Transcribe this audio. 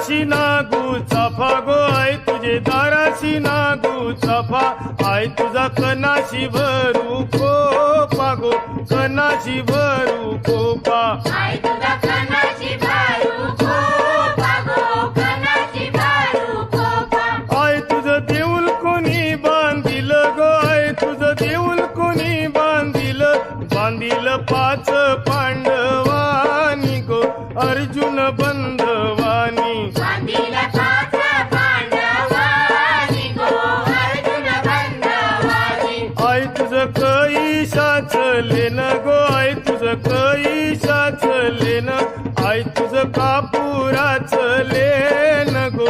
दाराशी नागू चाफा गो आई तुझे दाराशी नागू चाफा आई तुझा कनाशी भरू कोपा गो कनाशी भरू कोपा आई तुझा कनाची भरू कोपा गो कनाची भरू कोपा आई तुझं देऊळ कोणी बांधिलं गो आई तुझं देऊळ कोणी बांधिलं पाच पांडवानी गो अर्जुन बंधवानी बांधिल पाच पांडवानी गो अर्जुन बंधवानी आई तुझं कैशाच लेन गो आई तुझं कैशाच लेन आई तुझं कापुराच लेन गो